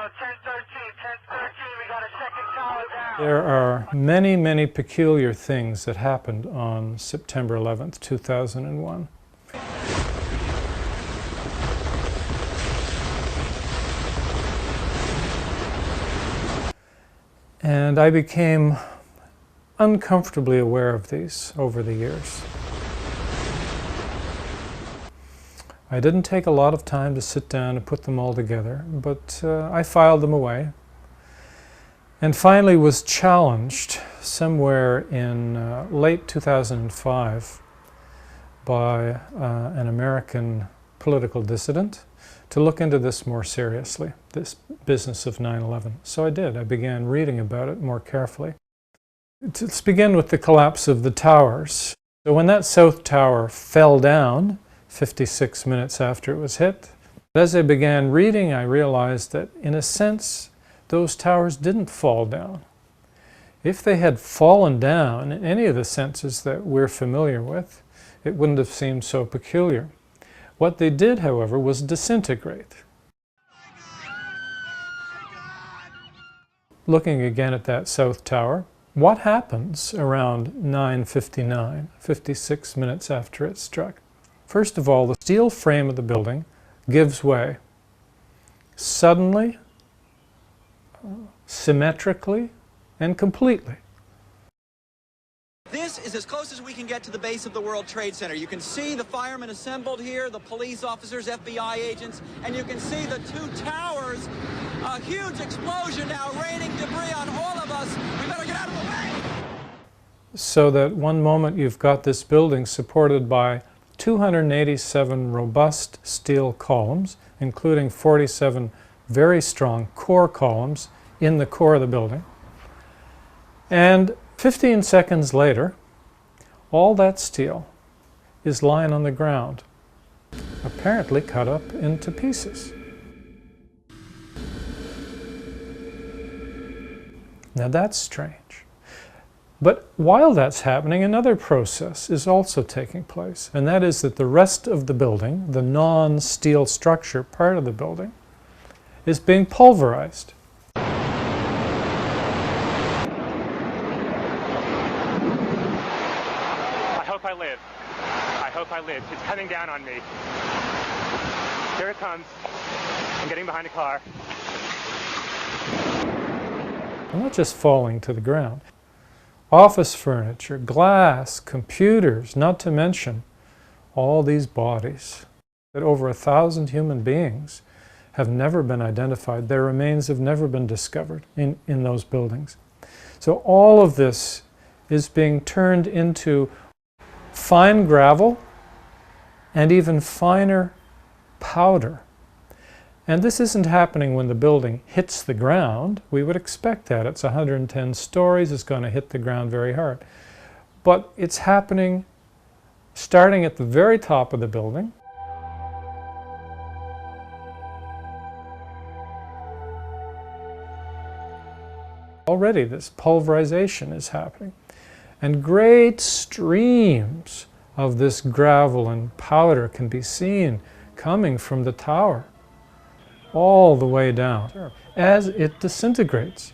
we got a second tower down. There are many, many peculiar things that happened on September 11th, 2001. And I became uncomfortably aware of these over the years. I didn't take a lot of time to sit down and put them all together, but I filed them away and finally was challenged somewhere in late 2005 by an American political dissident to look into this more seriously, this business of 9/11. So I did. I began reading about it more carefully. Let's begin with the collapse of the towers. So when that south tower fell down, 56 minutes after it was hit, as I began reading, I realized that, in a sense, those towers didn't fall down. If they had fallen down in any of the senses that we're familiar with, it wouldn't have seemed so peculiar. What they did, however, was disintegrate. Looking again at that south tower, what happens around 9:59, 56 minutes after it struck? First of all, the steel frame of the building gives way. Suddenly, symmetrically, and completely. This is as close as we can get to the base of the World Trade Center. You can see the firemen assembled here, the police officers, FBI agents, and you can see the two towers. A huge explosion now, raining debris on all of us. We better get out of the way! So that one moment you've got this building supported by 287 robust steel columns, including 47 very strong core columns in the core of the building. And 15 seconds later, all that steel is lying on the ground, apparently cut up into pieces. Now that's strange. But while that's happening, another process is also taking place, and that is that the rest of the building, the non-steel structure part of the building, is being pulverized. I hope I live. It's coming down on me. Here it comes. I'm getting behind a car. I'm not just falling to the ground. Office furniture, glass, computers, not to mention all these bodies. That over 1,000 human beings have never been identified. Their remains have never been discovered in those buildings. So all of this is being turned into fine gravel and even finer powder. And this isn't happening when the building hits the ground. We would expect that. It's 110 stories, it's going to hit the ground very hard. But it's happening starting at the very top of the building. Already this pulverization is happening. And great streams of this gravel and powder can be seen coming from the tower all the way down as it disintegrates.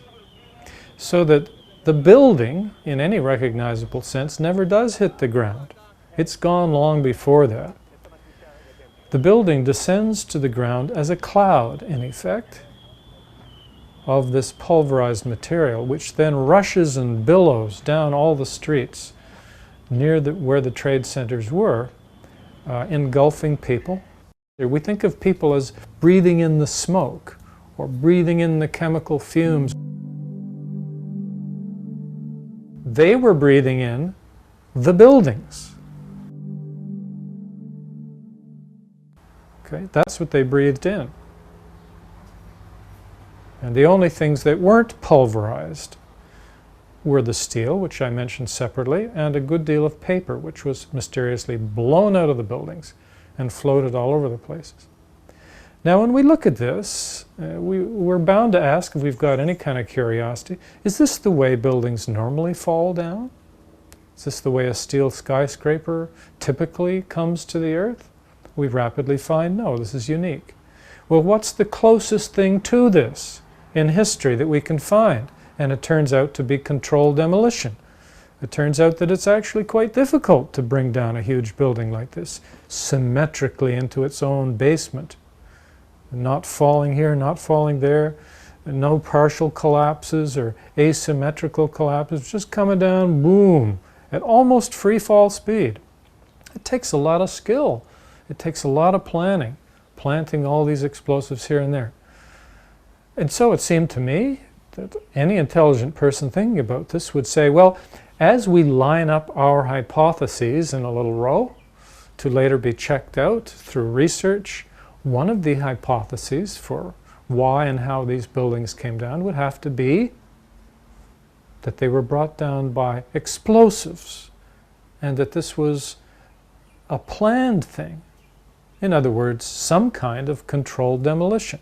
So that the building, in any recognizable sense, never does hit the ground. It's gone long before that. The building descends to the ground as a cloud, in effect, of this pulverized material, which then rushes and billows down all the streets near where the trade centers were, engulfing people. We think of people as breathing in the smoke or breathing in the chemical fumes. They were breathing in the buildings. Okay, that's what they breathed in. And the only things that weren't pulverized were the steel, which I mentioned separately, and a good deal of paper, which was mysteriously blown out of the buildings and floated all over the places. Now, when we look at this, we're bound to ask, if we've got any kind of curiosity, is this the way buildings normally fall down? Is this the way a steel skyscraper typically comes to the earth? We rapidly find, no, this is unique. Well, what's the closest thing to this? in history that we can find, and it turns out to be controlled demolition. It turns out that it's actually quite difficult to bring down a huge building like this symmetrically into its own basement. Not falling here, not falling there, no partial collapses or asymmetrical collapses, just coming down, boom, at almost free fall speed. It takes a lot of skill. It takes a lot of planning, planting all these explosives here and there. And so it seemed to me that any intelligent person thinking about this would say, well, as we line up our hypotheses in a little row to later be checked out through research, one of the hypotheses for why and how these buildings came down would have to be that they were brought down by explosives, and that this was a planned thing. In other words, some kind of controlled demolition.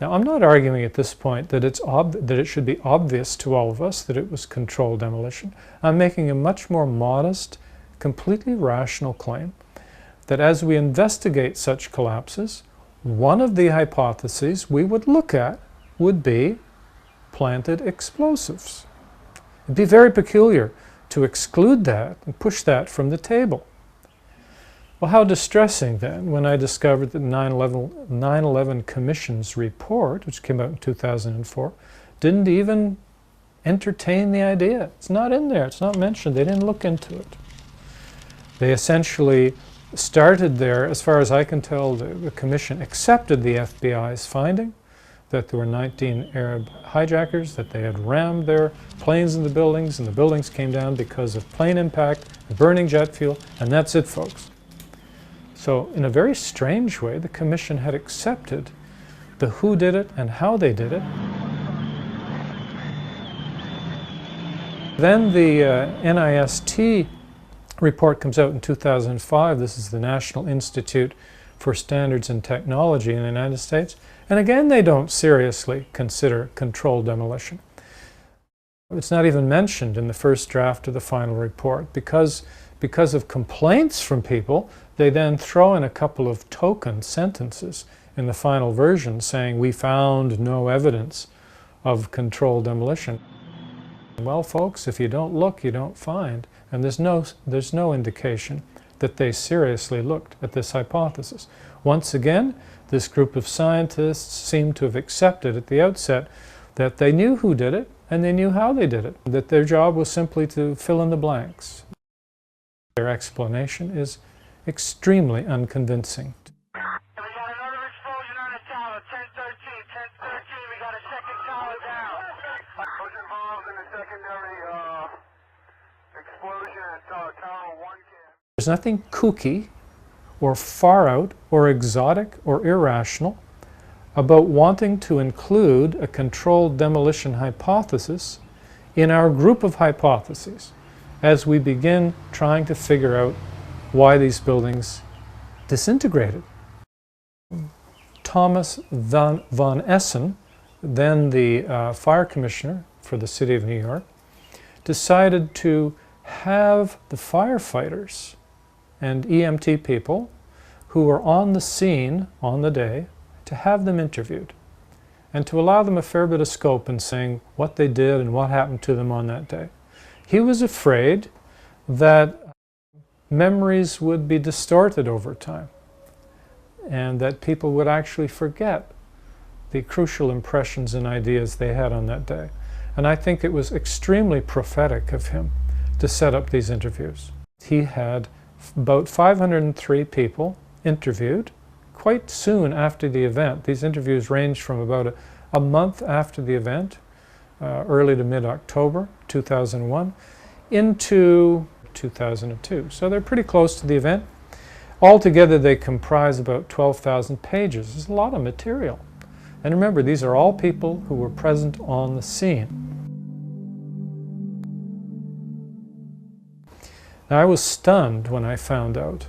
Now, I'm not arguing at this point that it should be obvious to all of us that it was controlled demolition. I'm making a much more modest, completely rational claim that as we investigate such collapses, one of the hypotheses we would look at would be planted explosives. It'd be very peculiar to exclude that and push that from the table. Well, how distressing then when I discovered that the 9/11 Commission's report, which came out in 2004, didn't even entertain the idea. It's not in there. It's not mentioned. They didn't look into it. They essentially started there, as far as I can tell, the Commission accepted the FBI's finding that there were 19 Arab hijackers, that they had rammed their planes in the buildings, and the buildings came down because of plane impact, burning jet fuel, and that's it, folks. So in a very strange way, the Commission had accepted the who did it and how they did it. Then the NIST report comes out in 2005. This is the National Institute for Standards and Technology in the United States. And again, they don't seriously consider controlled demolition. It's not even mentioned in the first draft of the final report. Because of complaints from people, they then throw in a couple of token sentences in the final version saying, we found no evidence of controlled demolition. Well, folks, if you don't look, you don't find. And there's no indication that they seriously looked at this hypothesis. Once again, this group of scientists seem to have accepted at the outset that they knew who did it and they knew how they did it, that their job was simply to fill in the blanks. Their explanation is extremely unconvincing. We got another explosion on the tower, 1013, 1013, we got a second tower down. Who's involved in the secondary explosion at Tower 1? There's nothing kooky or far out or exotic or irrational about wanting to include a controlled demolition hypothesis in our group of hypotheses as we begin trying to figure out why these buildings disintegrated. Thomas Von Essen, then the fire commissioner for the city of New York, decided to have the firefighters and EMT people who were on the scene on the day, to have them interviewed and to allow them a fair bit of scope in saying what they did and what happened to them on that day. He was afraid that memories would be distorted over time and that people would actually forget the crucial impressions and ideas they had on that day. And I think it was extremely prophetic of him to set up these interviews. He had about 503 people interviewed quite soon after the event. These interviews ranged from about a month after the event, early to mid-October 2001, into 2002. So they're pretty close to the event. Altogether, they comprise about 12,000 pages. There's a lot of material. And remember, these are all people who were present on the scene. Now, I was stunned when I found out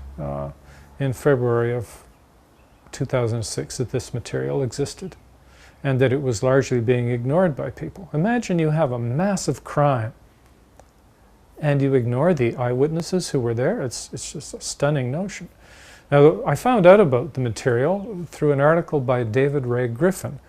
in February of 2006 that this material existed and that it was largely being ignored by people. Imagine you have a massive crime and you ignore the eyewitnesses who were there. It's just a stunning notion. Now, I found out about the material through an article by David Ray Griffin,